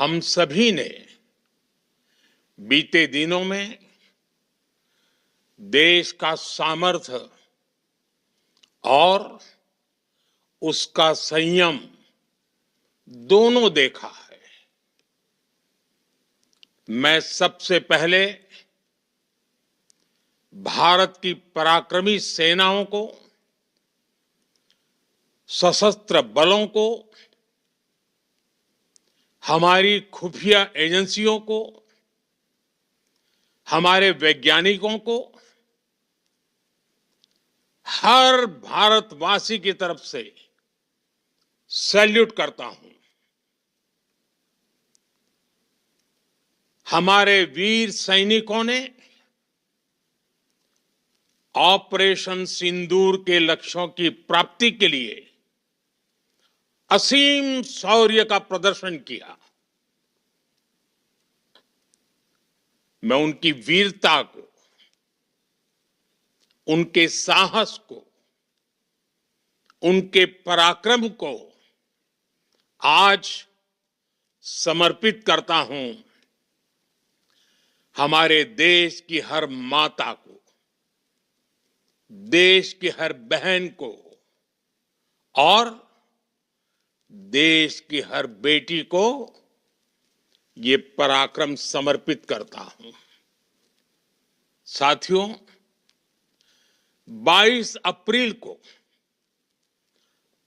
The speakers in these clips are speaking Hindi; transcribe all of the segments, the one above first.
हम सभी ने बीते दिनों में देश का सामर्थ्य और उसका संयम दोनों देखा है। मैं सबसे पहले भारत की पराक्रमी सेनाओं को, सशस्त्र बलों को, हमारी खुफिया एजेंसियों को, हमारे वैज्ञानिकों को, हर भारतवासी की तरफ से सैल्यूट करता हूं। हमारे वीर सैनिकों ने ऑपरेशन सिंदूर के लक्ष्यों की प्राप्ति के लिए असीम शौर्य का प्रदर्शन किया। मैं उनकी वीरता को, उनके साहस को, उनके पराक्रम को आज समर्पित करता हूं हमारे देश की हर माता को, देश की हर बहन को और देश की हर बेटी को ये पराक्रम समर्पित करता हूं। साथियों, 22 अप्रैल को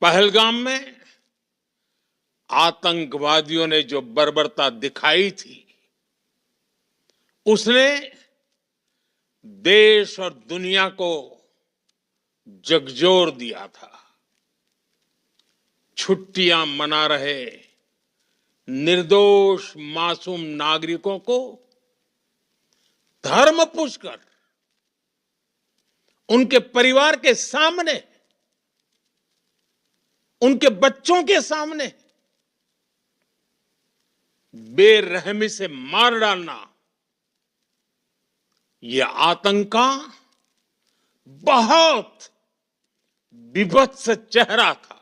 पहलगाम में आतंकवादियों ने जो बर्बरता दिखाई थी, उसने देश और दुनिया को झकझोर दिया था। छुट्टियां मना रहे निर्दोष मासूम नागरिकों को धर्म पूछकर उनके परिवार के सामने, उनके बच्चों के सामने बेरहमी से मार डालना, यह आतंक का बहुत विभत्स चेहरा था,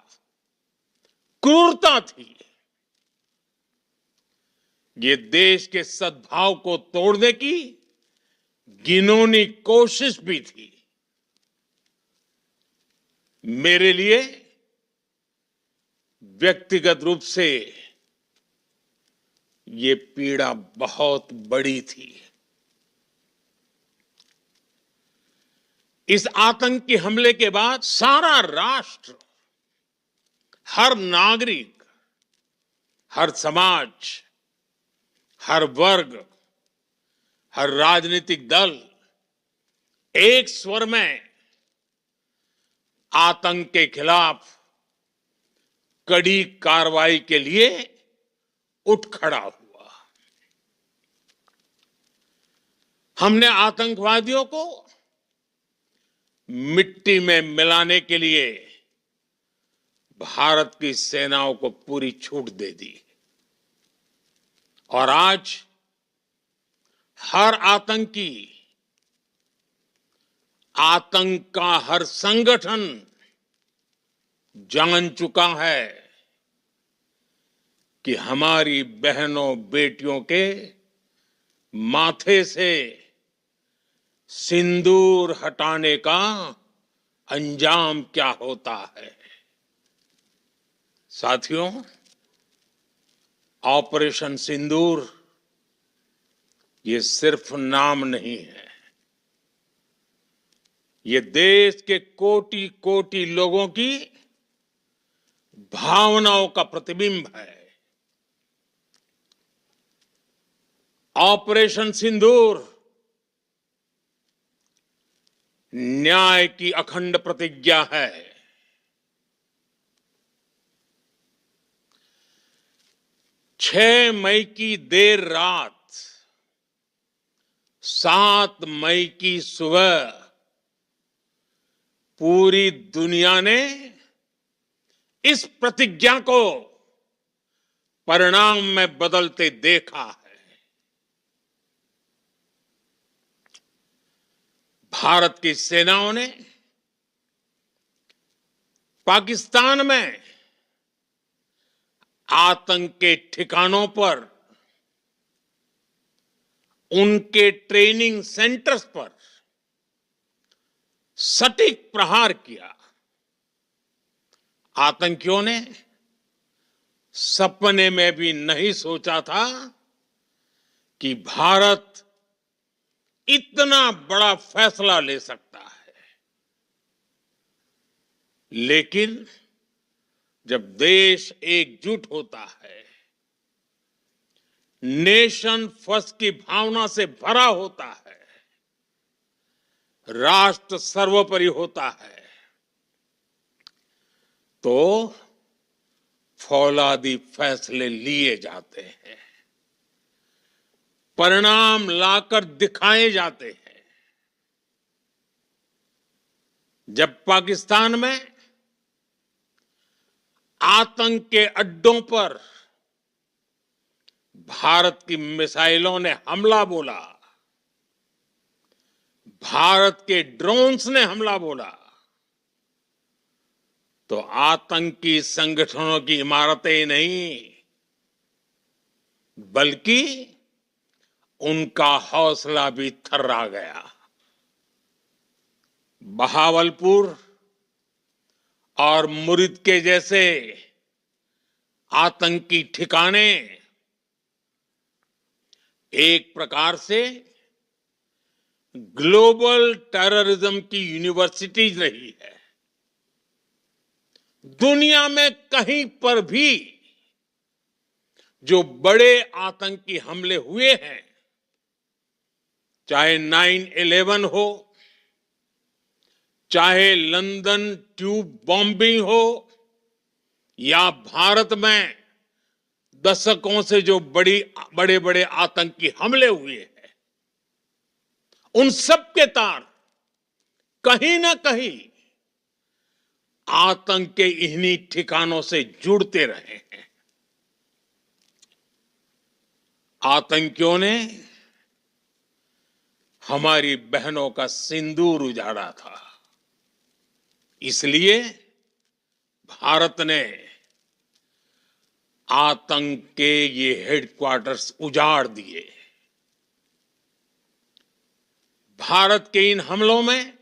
क्रूरता थी। ये देश के सद्भाव को तोड़ने की घिनौनी कोशिश भी थी। मेरे लिए व्यक्तिगत रूप से ये पीड़ा बहुत बड़ी थी। इस आतंकी हमले के बाद सारा राष्ट्र, हर नागरिक, हर समाज, हर वर्ग, हर राजनीतिक दल एक स्वर में आतंक के खिलाफ कड़ी कार्रवाई के लिए उठ खड़ा हुआ। हमने आतंकवादियों को मिट्टी में मिलाने के लिए भारत की सेनाओं को पूरी छूट दे दी और आज हर आतंकी, आतंक का हर संगठन जान चुका है कि हमारी बहनों बेटियों के माथे से सिंदूर हटाने का अंजाम क्या होता है। साथियों, ऑपरेशन सिंदूर ये सिर्फ नाम नहीं है, ये देश के कोटि कोटि लोगों की भावनाओं का प्रतिबिंब है। ऑपरेशन सिंदूर न्याय की अखंड प्रतिज्ञा है। 6 मई की देर रात, 7 मई की सुबह पूरी दुनिया ने इस प्रतिज्ञा को परिणाम में बदलते देखा है। भारत की सेनाओं ने पाकिस्तान में आतंक के ठिकानों पर उनके ट्रेनिंग सेंटर्स पर सटीक प्रहार किया। आतंकियों ने सपने में भी नहीं सोचा था कि भारत इतना बड़ा फैसला ले सकता है। लेकिन जब देश एकजुट होता है, नेशन फर्स्ट की भावना से भरा होता है, राष्ट्र सर्वोपरि होता है, तो फौलादी फैसले लिए जाते हैं, परिणाम लाकर दिखाए जाते हैं। जब पाकिस्तान में आतंक के अड्डों पर भारत की मिसाइलों ने हमला बोला, भारत के ड्रोन्स ने हमला बोला, तो आतंकी संगठनों की इमारतें नहीं, बल्कि उनका हौसला भी थर्रा गया। बहावलपुर और मुरिद के जैसे आतंकी ठिकाने एक प्रकार से ग्लोबल टेररिज्म की यूनिवर्सिटीज रही है। दुनिया में कहीं पर भी जो बड़े आतंकी हमले हुए हैं, चाहे 9/11 हो, चाहे लंदन ट्यूब बॉम्बिंग हो, या भारत में दशकों से जो बड़े बड़े आतंकी हमले हुए हैं, उन सब के तार कहीं ना कहीं आतंक के इन्हीं ठिकानों से जुड़ते रहे हैं। आतंकियों ने हमारी बहनों का सिंदूर उजाड़ा था, इसलिए भारत ने आतंक के ये हेडक्वार्टर्स उजाड़ दिए। भारत के इन हमलों में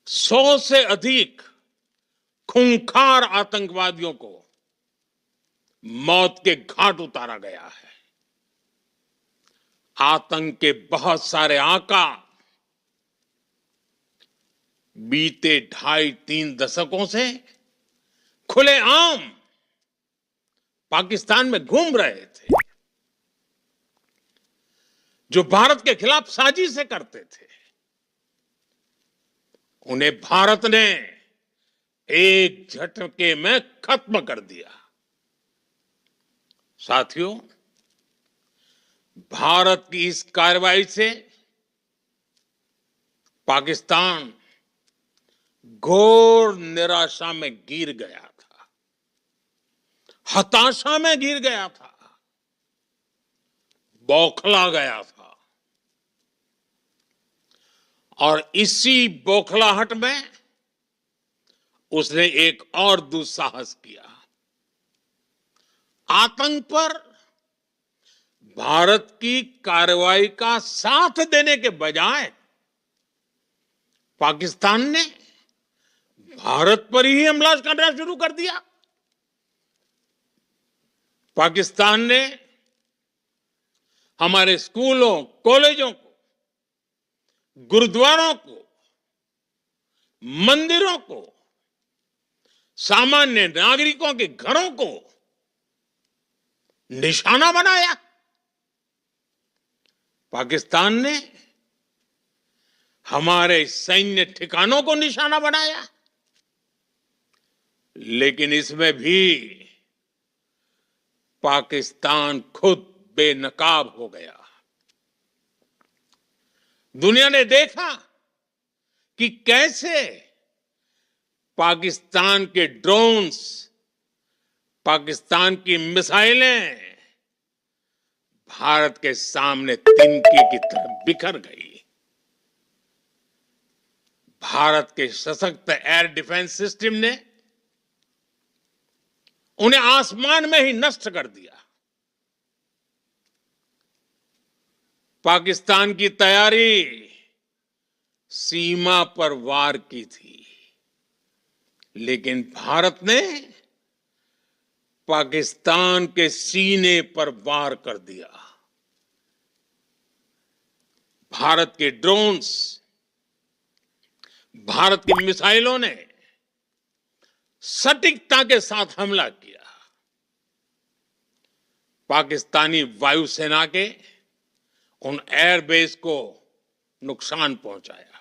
100 से अधिक खूंखार आतंकवादियों को मौत के घाट उतारा गया है। आतंक के बहुत सारे आका बीते 2.5-3 दशकों से खुलेआम पाकिस्तान में घूम रहे थे, जो भारत के खिलाफ साजिशें करते थे। उन्हें भारत ने एक झटके में खत्म कर दिया। साथियों, भारत की इस कार्रवाई से पाकिस्तान घोर निराशा में गिर गया था, हताशा में गिर गया था, बौखला गया था। और इसी बौखलाहट में उसने एक और दुस्साहस किया। आतंक पर भारत की कार्रवाई का साथ देने के बजाय पाकिस्तान ने भारत पर ही हमला करना शुरू कर दिया। पाकिस्तान ने हमारे स्कूलों, कॉलेजों को, गुरुद्वारों को, मंदिरों को, सामान्य नागरिकों के घरों को निशाना बनाया। पाकिस्तान ने हमारे सैन्य ठिकानों को निशाना बनाया। लेकिन इसमें भी पाकिस्तान खुद बेनकाब हो गया। दुनिया ने देखा कि कैसे पाकिस्तान के ड्रोन्स, पाकिस्तान की मिसाइलें भारत के सामने तिनके की तरह बिखर गई। भारत के सशक्त एयर डिफेंस सिस्टम ने उन्हें आसमान में ही नष्ट कर दिया। पाकिस्तान की तैयारी सीमा पर वार की थी, लेकिन भारत ने पाकिस्तान के सीने पर वार कर दिया। भारत के ड्रोन्स, भारत की मिसाइलों ने सटीकता के साथ हमला किया। पाकिस्तानी वायुसेना के उन एयरबेस को नुकसान पहुंचाया,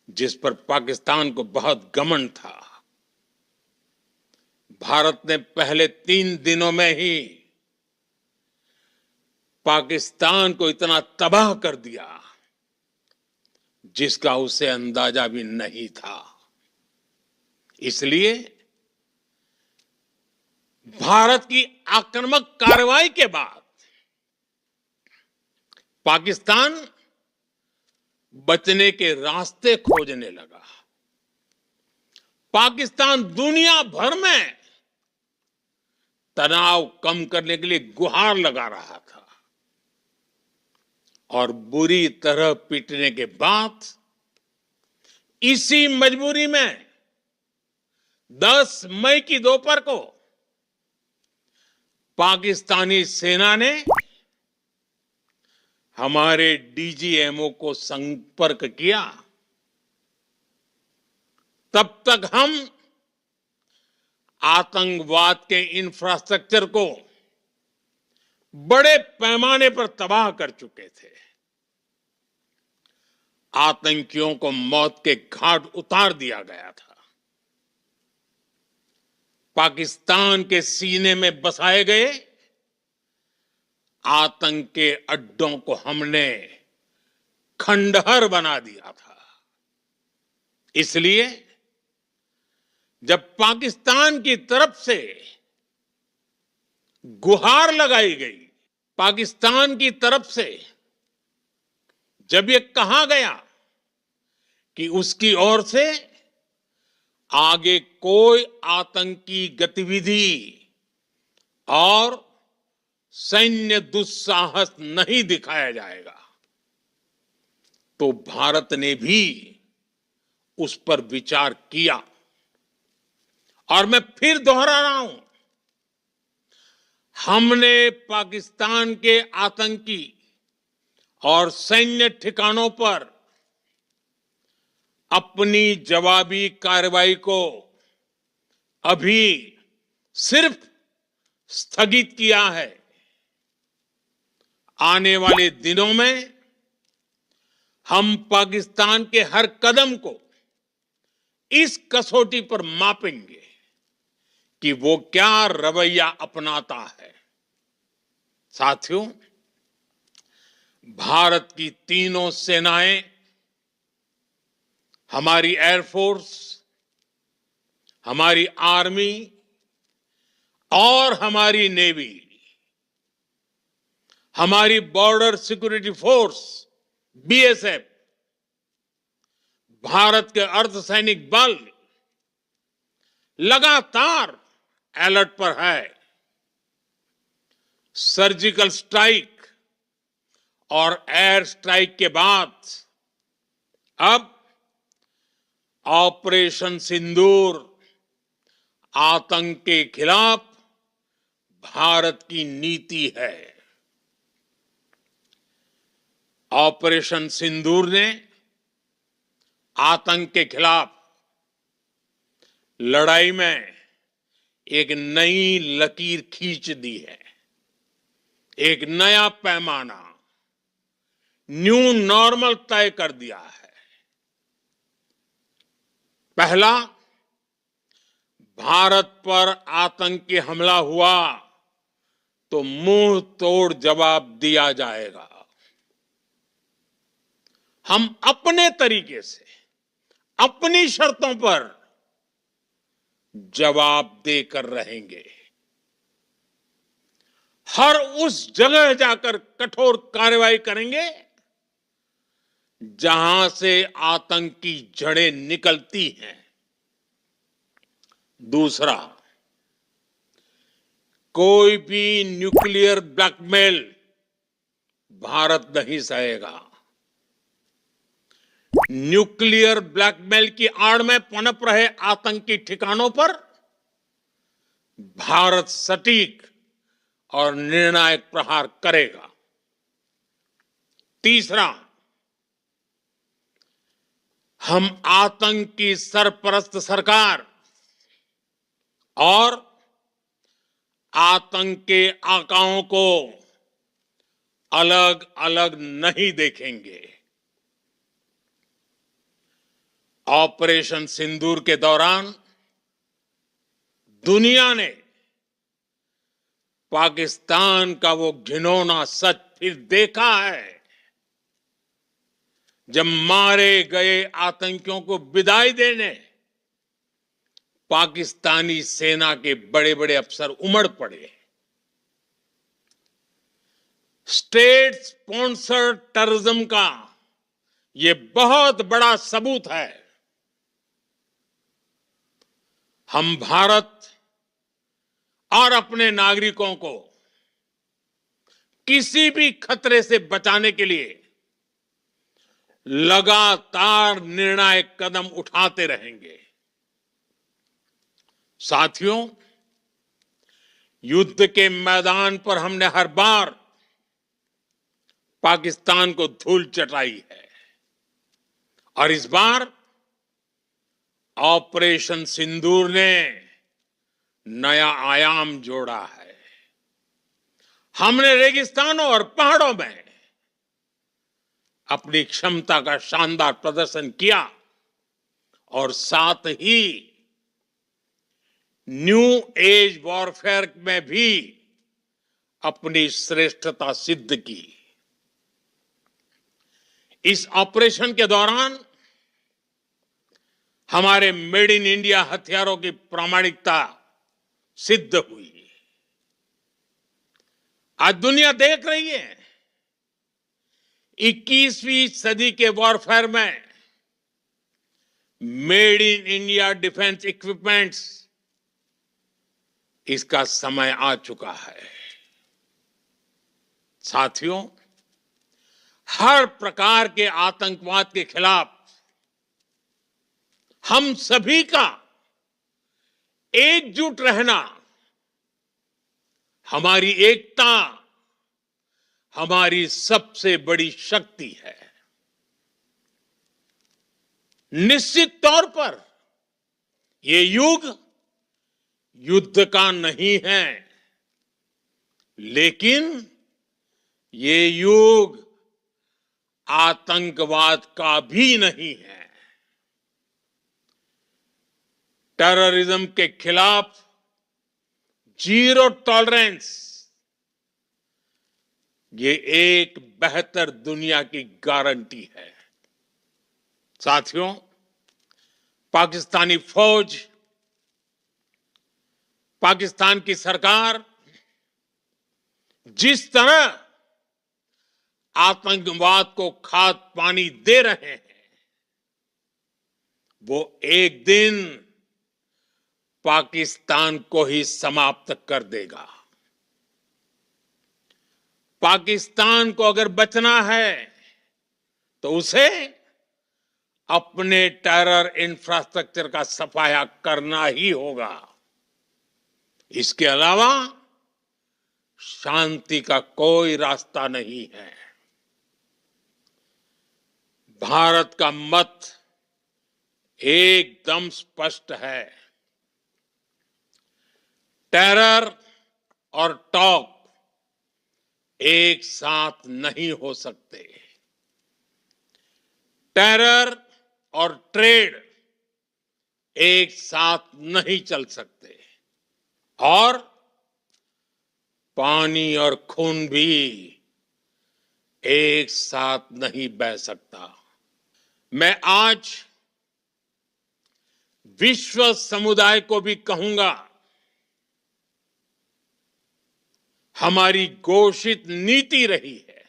जिस पर पाकिस्तान को बहुत घमंड था। भारत ने पहले 3 दिनों में ही पाकिस्तान को इतना तबाह कर दिया जिसका उसे अंदाजा भी नहीं था। इसलिए भारत की आक्रामक कार्रवाई के बाद पाकिस्तान बचने के रास्ते खोजने लगा। पाकिस्तान दुनिया भर में तनाव कम करने के लिए गुहार लगा रहा था और बुरी तरह पीटने के बाद इसी मजबूरी में 10 मई की दोपहर को पाकिस्तानी सेना ने हमारे डीजीएमओ को संपर्क किया। तब तक हम आतंकवाद के इंफ्रास्ट्रक्चर को बड़े पैमाने पर तबाह कर चुके थे। आतंकियों को मौत के घाट उतार दिया गया था। पाकिस्तान के सीने में बसाए गए आतंक के अड्डों को हमने खंडहर बना दिया था। इसलिए जब पाकिस्तान की तरफ से गुहार लगाई गई, पाकिस्तान की तरफ से जब ये कहा गया कि उसकी ओर से आगे कोई आतंकी गतिविधि और सैन्य दुस्साहस नहीं दिखाया जाएगा, तो भारत ने भी उस पर विचार किया। और मैं फिर दोहरा रहा हूं, हमने पाकिस्तान के आतंकी और सैन्य ठिकानों पर अपनी जवाबी कार्रवाई को अभी सिर्फ स्थगित किया है। आने वाले दिनों में हम पाकिस्तान के हर कदम को इस कसौटी पर मापेंगे कि वो क्या रवैया अपनाता है। साथियों, भारत की तीनों सेनाएं, हमारी एयरफोर्स, हमारी आर्मी और हमारी नेवी, हमारी border security force BSF, Bharat के अर्धसैनिक बल लगातार अलर्ट पर है। सर्जिकल स्ट्राइक और एयर स्ट्राइक के बाद अब ऑपरेशन सिंदूर आतंक के खिलाफ भारत की नीति है। ऑपरेशन सिंदूर ने आतंक के खिलाफ लड़ाई में एक नई लकीर खींच दी है, एक नया पैमाना, न्यू नॉर्मल तय कर दिया है। पहला, भारत पर आतंकी हमला हुआ तो मुंह तोड़ जवाब दिया जाएगा। हम अपने तरीके से, अपनी शर्तों पर जवाब देकर रहेंगे। हर उस जगह जाकर कठोर कार्रवाई करेंगे जहां से आतंक की जड़ें निकलती हैं। दूसरा, कोई भी न्यूक्लियर ब्लैकमेल भारत नहीं सहेगा। न्यूक्लियर ब्लैकमेल की आड़ में पनप रहे आतंकी ठिकानों पर भारत सटीक और निर्णायक प्रहार करेगा। तीसरा, हम आतंक की सरपरस्त सरकार और आतंक के आकाओं को अलग अलग नहीं देखेंगे। ऑपरेशन सिंदूर के दौरान दुनिया ने पाकिस्तान का वो घिनौना सच फिर देखा है, जब मारे गए आतंकियों को विदाई देने पाकिस्तानी सेना के बड़े बड़े अफसर उमड़ पड़े। स्टेट स्पॉन्सर्ड टेररिज्म का यह बहुत बड़ा सबूत है। हम भारत और अपने नागरिकों को किसी भी खतरे से बचाने के लिए लगातार निर्णायक कदम उठाते रहेंगे। साथियों, युद्ध के मैदान पर हमने हर बार पाकिस्तान को धूल चटाई है और इस बार ऑपरेशन सिंदूर ने नया आयाम जोड़ा है। हमने रेगिस्तानों और पहाड़ों में अपनी क्षमता का शानदार प्रदर्शन किया और साथ ही न्यू एज वॉरफेयर में भी अपनी श्रेष्ठता सिद्ध की। इस ऑपरेशन के दौरान हमारे मेड इन इंडिया हथियारों की प्रामाणिकता सिद्ध हुई। आज दुनिया देख रही है 21वीं सदी के वॉरफेयर में made in India defence equipments, इसका समय आ चुका है। साथियों, हर प्रकार के आतंकवाद के खिलाफ हम सभी का एकजुट रहना, हमारी एकता हमारी सबसे बड़ी शक्ति है। निश्चित तौर पर ये युग युद्ध का नहीं है, लेकिन ये युग आतंकवाद का भी नहीं है। टेररिज्म के खिलाफ जीरो टॉलरेंस, ये एक बेहतर दुनिया की गारंटी है। साथियों, पाकिस्तानी फौज, पाकिस्तान की सरकार जिस तरह आतंकवाद को खाद पानी दे रहे हैं, वो एक दिन पाकिस्तान को ही समाप्त कर देगा। पाकिस्तान को अगर बचना है तो उसे अपने टेरर इंफ्रास्ट्रक्चर का सफाया करना ही होगा। इसके अलावा शांति का कोई रास्ता नहीं है। भारत का मत एकदम स्पष्ट है। टेरर और टॉक एक साथ नहीं हो सकते। टेरर और ट्रेड एक साथ नहीं चल सकते और पानी और खून भी एक साथ नहीं बह सकता। मैं आज विश्व समुदाय को भी कहूंगा, हमारी घोषित नीति रही है,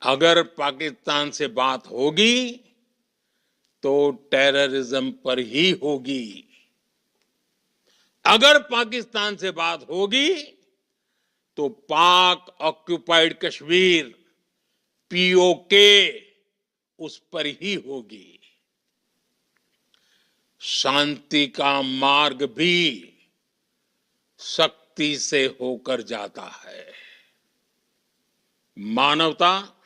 अगर पाकिस्तान से बात होगी तो टेररिज्म पर ही होगी। अगर पाकिस्तान से बात होगी तो पाक ऑक्युपाइड कश्मीर पीओके उस पर ही होगी। शांति का मार्ग भी शक्ति से होकर जाता है। मानवता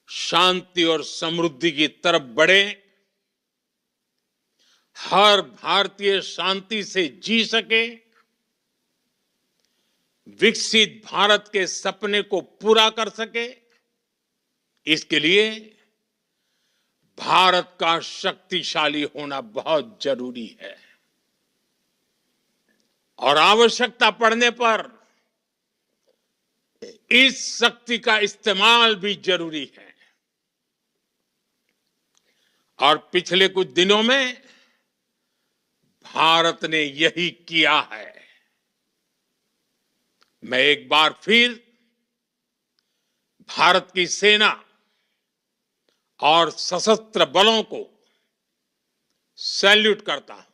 शांति और समृद्धि की तरफ बढ़े, हर भारतीय शांति से जी सके, विकसित भारत के सपने को पूरा कर सके, इसके लिए भारत का शक्तिशाली होना बहुत जरूरी है। और आवश्यकता पड़ने पर इस शक्ति का इस्तेमाल भी जरूरी है। और पिछले कुछ दिनों में भारत ने यही किया है। मैं एक बार फिर भारत की सेना और सशस्त्र बलों को सैल्यूट करता हूं।